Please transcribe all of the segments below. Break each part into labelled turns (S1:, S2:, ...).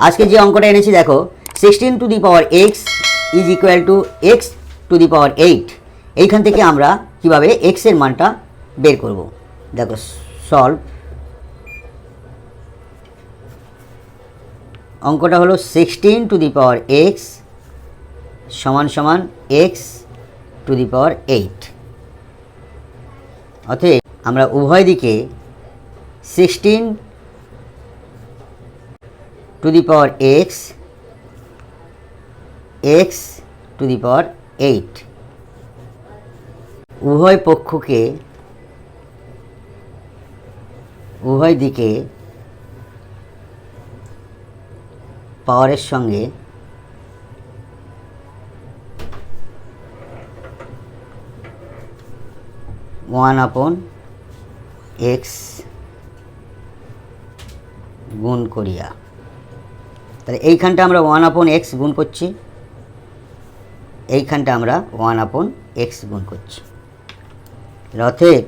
S1: আজকে যে অঙ্কটা এনেছি দেখো 16 to the power x is equal to x to the power 8। এইখান থেকে আমরা কিভাবে এক্স এর মানটা বের করব দেখো। সলভ। অঙ্কটা হলো 16 টু দি পাওয়ার এক্স সমান সমান এক্স টু দি পাওয়ার 8। অতএব আমরা উভয় দিকে 16 to the power x x to the power 8 উভয় পক্ষকে উভয় দিকে পাওয়ারের সঙ্গে ওয়ান আপন এক্স গুণ করিয়া। তাহলে এইখানটা আমরা ওয়ান আপন এক্স গুণ করছি, এইখানটা আমরা ওয়ান আপন এক্স গুণ করছি। অতএব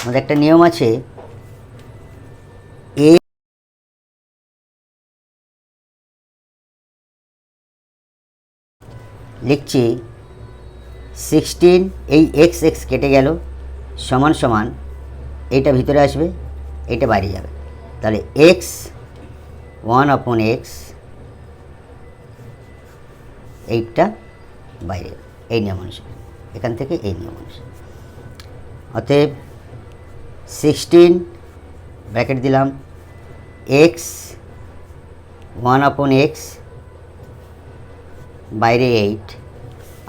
S1: আমাদের একটা নিয়ম আছে, এ লিখছি 16, এই এক্স এক্স কেটে গেল, সমান সমান এইটা ভিতরে আসবে, এইটা বাইরে যাবে। তাহলে এক্স ওয়ান আপন এক্স, এইটা বাইরে, এই নিয়ম অনুসারে, এখান থেকে এই নিয়ম অনুসারে। অতএব 16 ব্র্যাকেট দিলাম, এক্স ওয়ান আপন এক্স বাইরে 8,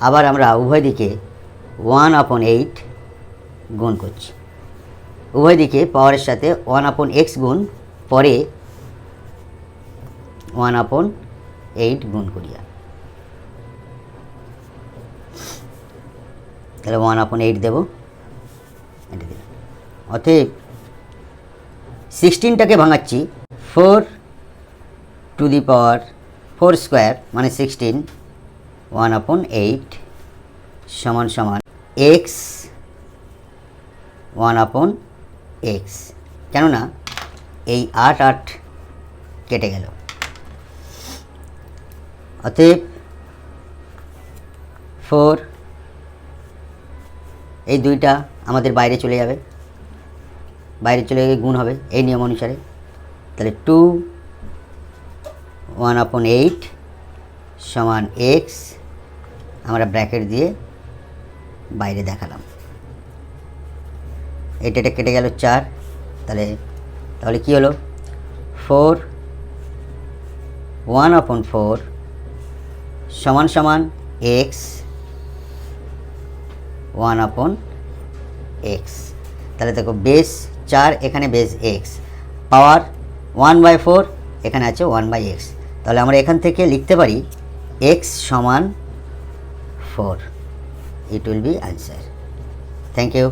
S1: আবার আমরা উভয় দিকে ওয়ান আপন 8 গুণ করছি। উভয় দিকে পাওয়ারের সাথে ওয়ান আপন এক্স গুণ, পরে ওয়ান আপন 8 গুণ করিয়া। তাহলে ওয়ান আপন 8 দেবো, এটা দিলাম। অতএব 16টাকে ভাঙাচ্ছি, 4 টু দি পাওয়ার 4 স্কোয়ার মানে 16, ওয়ান আপন 8 সমান সমান এক্স ওয়ান আপন এক্স। কেননা এই 8 8 কেটে গেল। অতএব 4, এই দুইটা আমাদের বাইরে চলে যাবে, বাইরে চলে গিয়ে গুণ হবে এই নিয়ম অনুসারে। তাহলে 2 ওয়ান আপন 8 সমান এক্স, আমরা ব্র্যাকেট দিয়ে বাইরে দেখালাম। এটা কেটে গেল 4, তাহলে কি হলো, 4 ওয়ান আপন 4 সমান সমান এক্স ওয়ান আপন এক্স। তাহলে দেখো বেস 4, এখানে বেস এক্স, পাওয়ার 1/4, এখানে আছে 1/x। তাহলে আমরা এখান থেকে লিখতে পারি এক্স সমান 4। It will be answer. Thank you.